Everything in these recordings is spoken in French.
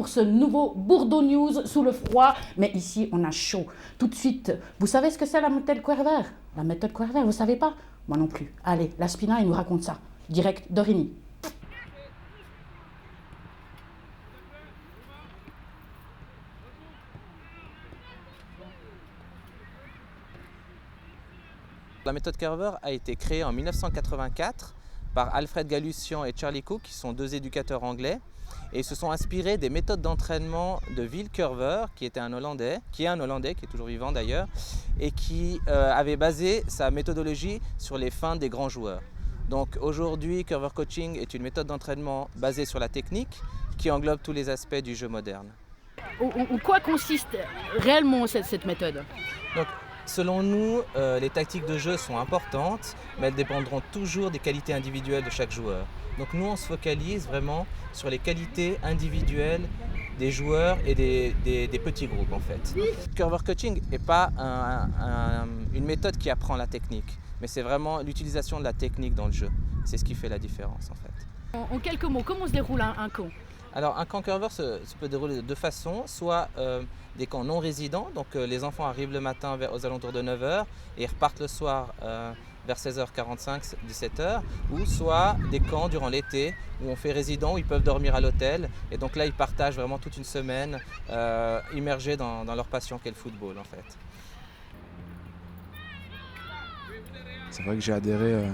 pour ce nouveau Bourdeaux News sous le froid. Mais ici, on a chaud. Tout de suite, vous savez ce que c'est la méthode Querver? La méthode Querver, vous savez pas? Moi non plus. Allez, la Spina, il nous raconte ça. Direct d'Origny. La méthode Querver a été créée en 1984 par Alfred Galussian et Charlie Cook, qui sont deux éducateurs anglais. Et ils se sont inspirés des méthodes d'entraînement de Will Querver, qui est un Hollandais, qui est toujours vivant d'ailleurs, et qui avait basé sa méthodologie sur les feintes des grands joueurs. Donc aujourd'hui, Querver Coaching est une méthode d'entraînement basée sur la technique, qui englobe tous les aspects du jeu moderne. En quoi consiste réellement cette méthode? Donc, selon nous, les tactiques de jeu sont importantes, mais elles dépendront toujours des qualités individuelles de chaque joueur. Donc nous, on se focalise vraiment sur les qualités individuelles des joueurs et des petits groupes en fait. Querver Coaching n'est pas une méthode qui apprend la technique, mais c'est vraiment l'utilisation de la technique dans le jeu. C'est ce qui fait la différence en fait. En quelques mots, comment se déroule un camp? Alors un camp Querver se peut dérouler de deux façons, soit des camps non résidents, donc les enfants arrivent le matin aux alentours de 9h et repartent le soir vers 16h45, 17h, ou soit des camps durant l'été où on fait résident, où ils peuvent dormir à l'hôtel, et donc là ils partagent vraiment toute une semaine immergés dans leur passion qu'est le football en fait. C'est vrai que j'ai adhéré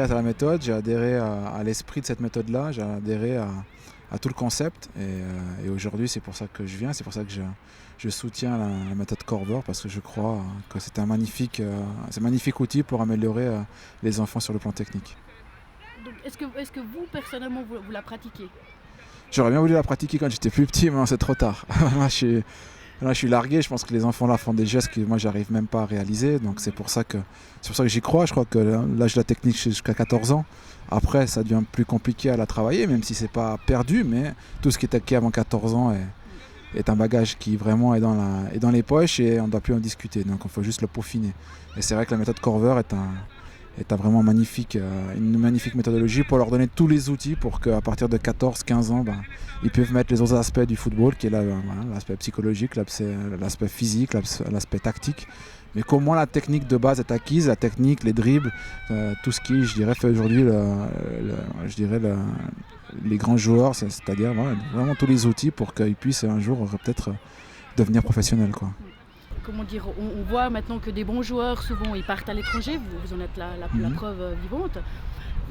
à la méthode, j'ai adhéré à l'esprit de cette méthode-là, j'ai adhéré à tout le concept et aujourd'hui c'est pour ça que je viens, c'est pour ça que je soutiens la méthode Querver parce que je crois que c'est un magnifique outil pour améliorer les enfants sur le plan technique. Donc, est-ce que vous personnellement vous la pratiquez? J'aurais bien voulu la pratiquer quand j'étais plus petit, mais c'est trop tard. Là, je suis largué, je pense que les enfants là font des gestes que moi j'arrive même pas à réaliser, donc c'est pour ça que j'y crois. Je crois que l'âge de la technique c'est jusqu'à 14 ans. Après ça devient plus compliqué à la travailler, même si c'est pas perdu, mais tout ce qui est acquis avant 14 ans est un bagage qui vraiment est dans les poches et on ne doit plus en discuter, donc il faut juste le peaufiner. Et c'est vrai que la méthode Querver est vraiment une magnifique méthodologie pour leur donner tous les outils pour qu'à partir de 14-15 ans, ils peuvent mettre les autres aspects du football, qui est l'aspect psychologique, l'aspect physique, l'aspect tactique. Mais comment la technique de base est acquise, la technique, les dribbles, tout ce qui, je dirais, fait aujourd'hui les grands joueurs, c'est-à-dire vraiment tous les outils pour qu'ils puissent un jour peut-être devenir professionnels, quoi. Comment dire, on voit maintenant que des bons joueurs, souvent, ils partent à l'étranger, vous en êtes la preuve vivante.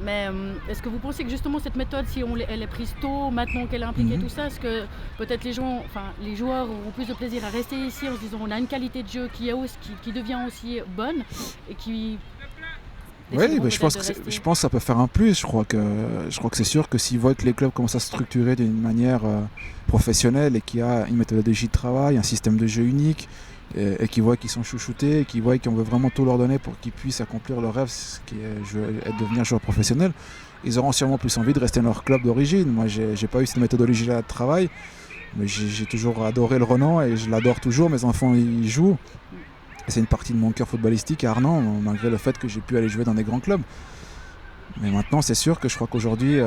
Mais est-ce que vous pensez que justement cette méthode, si elle est prise tôt, maintenant qu'elle est impliquée tout ça, est-ce que peut-être les joueurs auront plus de plaisir à rester ici en se disant on a une qualité de jeu qui devient aussi bonne et qui... Oui, je pense que ça peut faire un plus. Je crois que c'est sûr que s'ils voient que les clubs commencent à se structurer d'une manière professionnelle et qu'il y a une méthodologie de travail, un système de jeu unique, et qu'ils voient qu'ils sont chouchoutés, et qu'ils voient qu'on veut vraiment tout leur donner pour qu'ils puissent accomplir leur rêve, ce qui est devenir joueur professionnel, ils auront sûrement plus envie de rester dans leur club d'origine. Moi, j'ai pas eu cette méthodologie-là de travail, mais j'ai toujours adoré le Renan et je l'adore toujours. Mes enfants y jouent. C'est une partie de mon cœur footballistique à Arnans, malgré le fait que j'ai pu aller jouer dans des grands clubs. Mais maintenant, c'est sûr que je crois qu'aujourd'hui,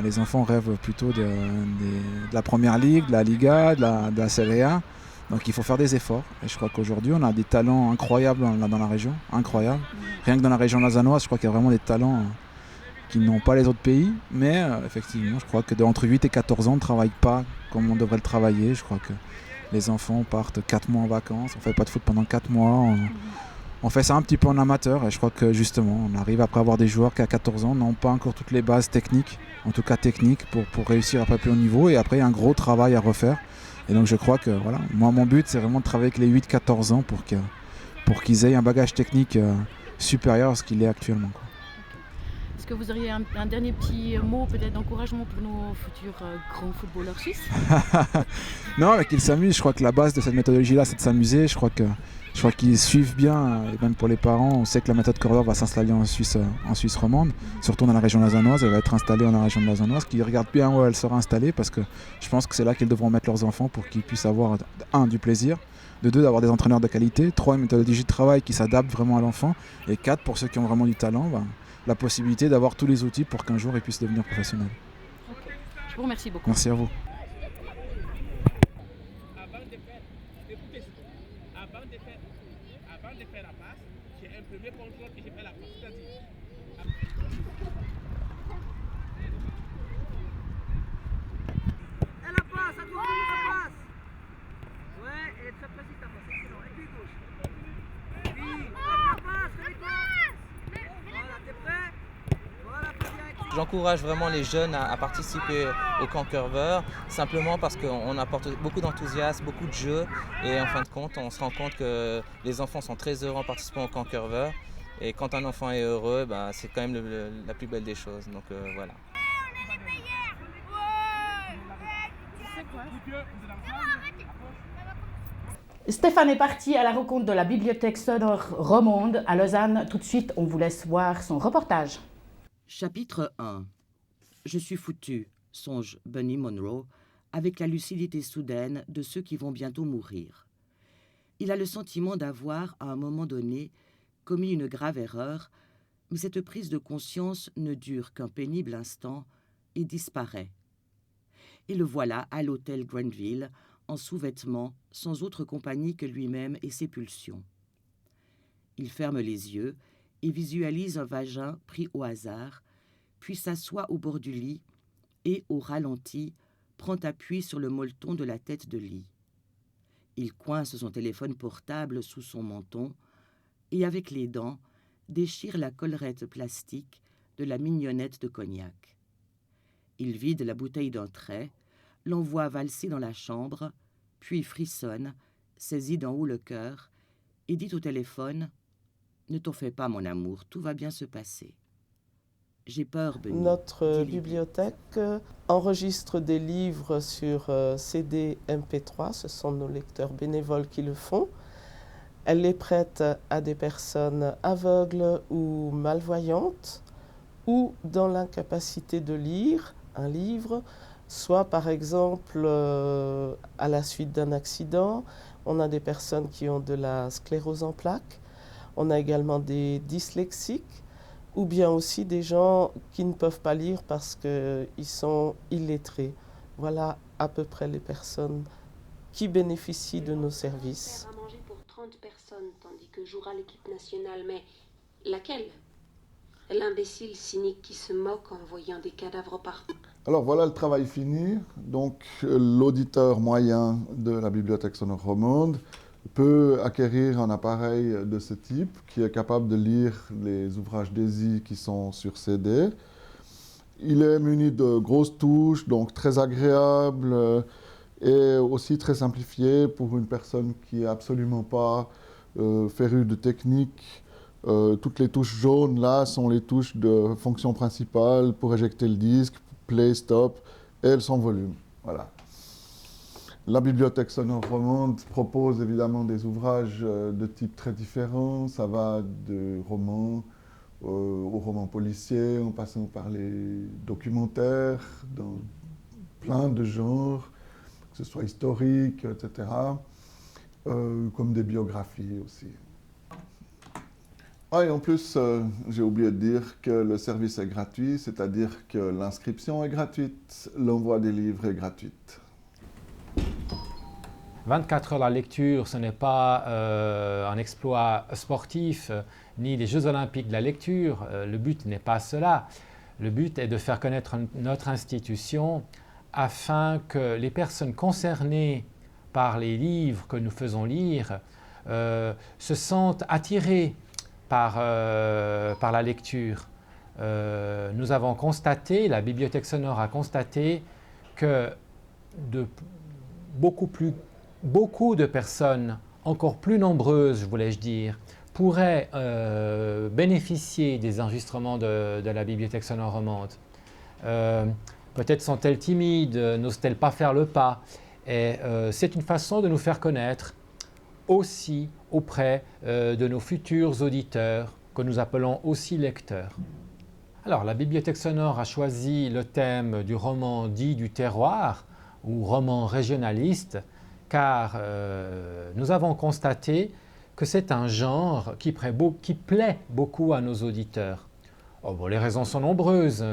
les enfants rêvent plutôt de la Première Ligue, de la Liga, de la Serie A. Donc il faut faire des efforts. Et je crois qu'aujourd'hui, on a des talents incroyables dans la région. Incroyables. Rien que dans la région lausannoise, je crois qu'il y a vraiment des talents qui n'ont pas les autres pays. Mais effectivement, je crois que entre 8 et 14 ans, on ne travaille pas comme on devrait le travailler. Je crois que les enfants partent 4 mois en vacances. On ne fait pas de foot pendant 4 mois. On fait ça un petit peu en amateur. Et je crois que justement, on arrive après avoir des joueurs qui à 14 ans n'ont pas encore toutes les bases techniques. En tout cas techniques pour réussir après plus haut niveau. Et après, il y a un gros travail à refaire. Et donc je crois que moi mon but c'est vraiment de travailler avec les 8-14 ans pour qu'ils aient un bagage technique supérieur à ce qu'il est actuellement, quoi. Est-ce que vous auriez un dernier petit mot peut-être d'encouragement pour nos futurs grands footballeurs suisses? Non, mais qu'ils s'amusent. Je crois que la base de cette méthodologie-là c'est de s'amuser. Je crois qu'ils suivent bien, et même pour les parents, on sait que la méthode Querver va s'installer en Suisse romande, surtout dans la région lausannoise. Elle va être installée dans la région lausannoise, qu'ils regardent bien où elle sera installée, parce que je pense que c'est là qu'ils devront mettre leurs enfants pour qu'ils puissent avoir, du plaisir, deux, d'avoir des entraîneurs de qualité, 3, une méthodologie de travail qui s'adapte vraiment à l'enfant, et 4, pour ceux qui ont vraiment du talent, la possibilité d'avoir tous les outils pour qu'un jour ils puissent devenir professionnels. Okay. Je vous remercie beaucoup. Merci à vous. de faire la passe, j'ai un premier contrôle et je fais la passe. C'est-à-dire, et la passe, à toi, la passe. Ouais, et cette fois-ci, t'as passé, excellent. Et puis gauche. Puis, hop, la passe, réveille-toi. Voilà, t'es prêt? Voilà, pas direct. J'encourage vraiment les jeunes à participer au camp Curver, simplement parce qu'on apporte beaucoup d'enthousiasme, beaucoup de jeux, et en fin de compte, on se rend compte que les enfants sont très heureux en participant au camp Curver, et quand un enfant est heureux, bah, c'est quand même la plus belle des choses, donc voilà. Stéphane est parti à la rencontre de la bibliothèque sonore romande à Lausanne. Tout de suite, on vous laisse voir son reportage. Chapitre 1. Je suis foutu, songe Bunny Monroe, avec la lucidité soudaine de ceux qui vont bientôt mourir. Il a le sentiment d'avoir, à un moment donné, commis une grave erreur, mais cette prise de conscience ne dure qu'un pénible instant et disparaît. Et le voilà à l'hôtel Granville, en sous-vêtements, sans autre compagnie que lui-même et ses pulsions. Il ferme les yeux et visualise un vagin pris au hasard, puis s'assoit au bord du lit et, au ralenti, prend appui sur le molleton de la tête de lit. Il coince son téléphone portable sous son menton et, avec les dents, déchire la collerette plastique de la mignonnette de cognac. Il vide la bouteille d'un trait, l'envoie valser dans la chambre, puis frissonne, saisit d'en haut le cœur, et dit au téléphone « Ne t'en fais pas, mon amour, tout va bien se passer. » J'ai peur, Benny. Notre bibliothèque enregistre des livres sur CD MP3, ce sont nos lecteurs bénévoles qui le font. Elle les prête à des personnes aveugles ou malvoyantes, ou dans l'incapacité de lire un livre, soit par exemple à la suite d'un accident. On a des personnes qui ont de la sclérose en plaques, on a également des dyslexiques, ou bien aussi des gens qui ne peuvent pas lire parce qu'ils sont illettrés. Voilà à peu près les personnes qui bénéficient de nos services. Faire à manger pour 30 personnes, tandis que jouera l'équipe nationale, mais laquelle? L'imbécile cynique qui se moque en voyant des cadavres partout. Alors voilà le travail fini. Donc l'auditeur moyen de la bibliothèque sonore romande peut acquérir un appareil de ce type qui est capable de lire les ouvrages d'Aisy qui sont sur CD. Il est muni de grosses touches, donc très agréable et aussi très simplifié pour une personne qui n'est absolument pas férue de technique. Toutes les touches jaunes là sont les touches de fonction principale pour éjecter le disque, play, stop, et elles sont volume. Voilà. La bibliothèque sonore romande propose évidemment des ouvrages de types très différents. Ça va de romans aux romans policiers, en passant par les documentaires, dans plein de genres, que ce soit historique, etc., comme des biographies aussi. Ah, et en plus, j'ai oublié de dire que le service est gratuit, c'est-à-dire que l'inscription est gratuite, l'envoi des livres est gratuit. 24 heures la lecture, ce n'est pas un exploit sportif, ni les Jeux olympiques de la lecture. Le but n'est pas cela. Le but est de faire connaître notre institution afin que les personnes concernées par les livres que nous faisons lire se sentent attirées par la lecture. Nous avons constaté, la bibliothèque sonore a constaté que beaucoup de personnes, encore plus nombreuses, voulais-je dire, pourraient bénéficier des enregistrements de la bibliothèque sonore romande. Peut-être sont-elles timides, n'osent-elles pas faire le pas. Et c'est une façon de nous faire connaître aussi auprès de nos futurs auditeurs, que nous appelons aussi lecteurs. Alors, la bibliothèque sonore a choisi le thème du roman dit du terroir, ou roman régionaliste, car nous avons constaté que c'est un genre qui plaît beaucoup à nos auditeurs. Oh, bon, les raisons sont nombreuses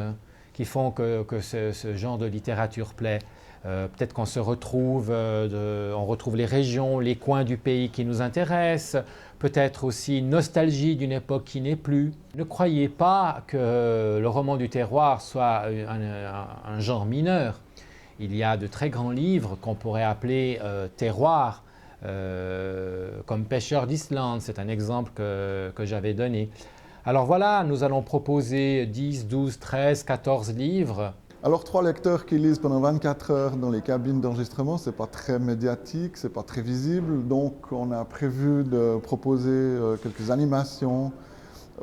qui font que ce genre de littérature plaît. Peut-être qu'on se retrouve, on retrouve les régions, les coins du pays qui nous intéressent, peut-être aussi une nostalgie d'une époque qui n'est plus. Ne croyez pas que le roman du terroir soit un genre mineur. Il y a de très grands livres qu'on pourrait appeler terroirs, comme Pêcheurs d'Islande, c'est un exemple que j'avais donné. Alors voilà, nous allons proposer 10, 12, 13, 14 livres. Alors 3 lecteurs qui lisent pendant 24 heures dans les cabines d'enregistrement, ce n'est pas très médiatique, ce n'est pas très visible, donc on a prévu de proposer quelques animations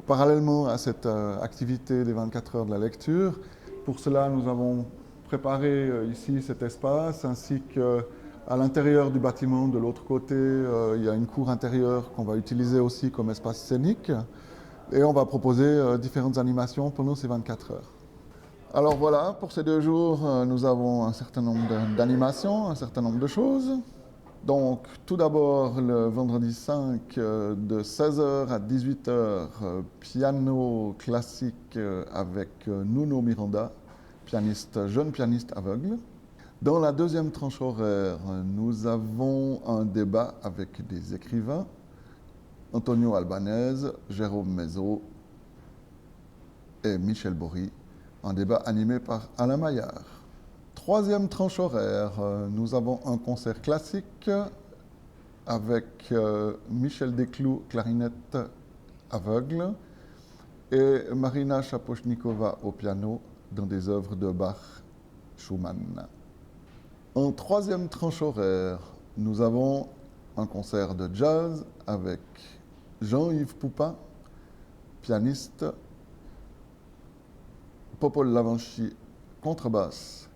parallèlement à cette activité des 24 heures de la lecture. Pour cela, nous avons préparé ici cet espace, ainsi qu'à l'intérieur du bâtiment, de l'autre côté, il y a une cour intérieure qu'on va utiliser aussi comme espace scénique, et on va proposer différentes animations pendant ces 24 heures. Alors voilà, pour ces 2 jours, nous avons un certain nombre d'animations, un certain nombre de choses. Donc, tout d'abord, le vendredi 5, de 16h à 18h, piano classique avec Nuno Miranda, jeune pianiste aveugle. Dans la deuxième tranche horaire, nous avons un débat avec des écrivains, Antonio Albanese, Jérôme Mézot et Michel Bory. Un débat animé par Alain Maillard. Troisième tranche horaire, nous avons un concert classique avec Michel Desclous, clarinette aveugle, et Marina Chapochnikova au piano dans des œuvres de Bach, Schumann. En troisième tranche horaire, nous avons un concert de jazz avec Jean-Yves Poupin, pianiste, Popol Lavanchi, contrebasse,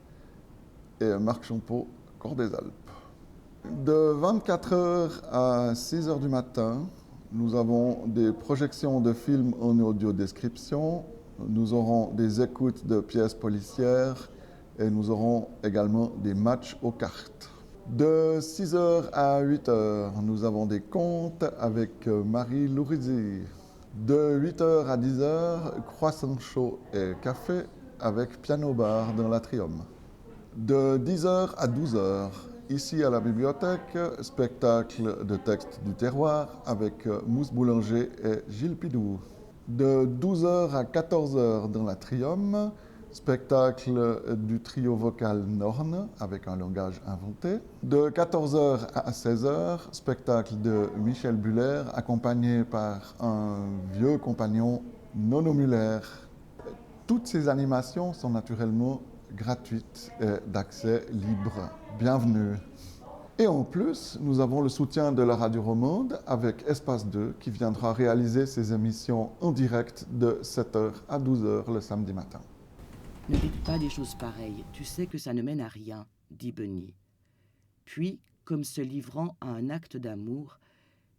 et Marc Champeau, corps des Alpes. De 24h à 6h du matin, nous avons des projections de films en audio-description, nous aurons des écoutes de pièces policières et nous aurons également des matchs aux cartes. De 6h à 8h, nous avons des contes avec Marie Lourizi. De 8h à 10h, croissant chaud et café avec piano-bar dans l'Atrium. De 10h à 12h, ici à la bibliothèque, spectacle de textes du terroir avec Mousse Boulanger et Gilles Pidou. De 12h à 14h dans l'Atrium, spectacle du trio vocal Norne avec un langage inventé. De 14h à 16h, spectacle de Michel Buller accompagné par un vieux compagnon, Nono Muller. Toutes ces animations sont naturellement gratuites et d'accès libre. Bienvenue. Et en plus, nous avons le soutien de la Radio Romande avec Espace 2 qui viendra réaliser ses émissions en direct de 7h à 12h le samedi matin. Ne dites pas des choses pareilles, tu sais que ça ne mène à rien, dit Bunny. Puis, comme se livrant à un acte d'amour,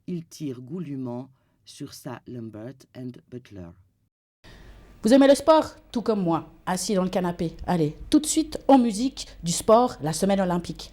il tire goulûment sur sa Lambert and Butler. Vous aimez le sport, tout comme moi, assis dans le canapé. Allez, tout de suite en musique, du sport, la semaine olympique.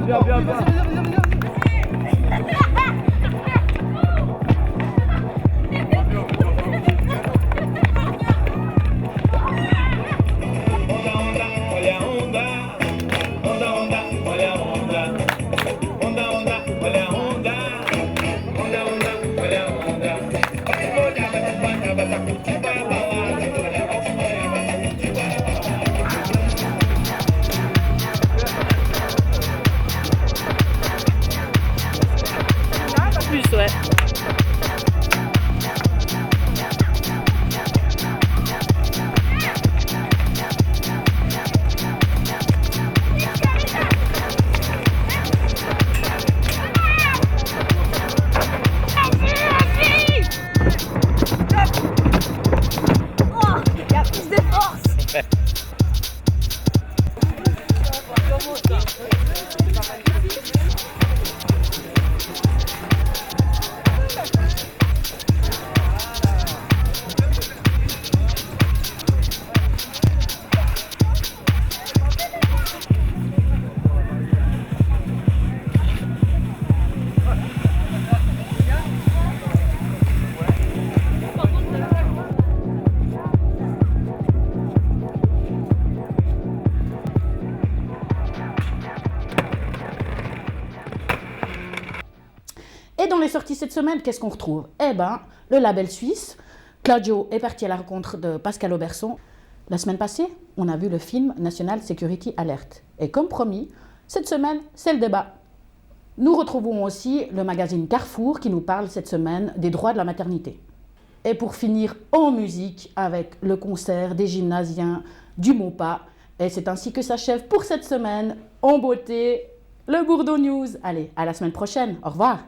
Bien. Et dans les sorties cette semaine, qu'est-ce qu'on retrouve? Eh ben, le label suisse. Claudio est parti à la rencontre de Pascal Auberson. La semaine passée, on a vu le film National Security Alert. Et comme promis, cette semaine, c'est le débat. Nous retrouvons aussi le magazine Carrefour qui nous parle cette semaine des droits de la maternité. Et pour finir en musique avec le concert des gymnasiens du Maupas. Et c'est ainsi que s'achève pour cette semaine, en beauté, le Bourdeau News. Allez, à la semaine prochaine. Au revoir.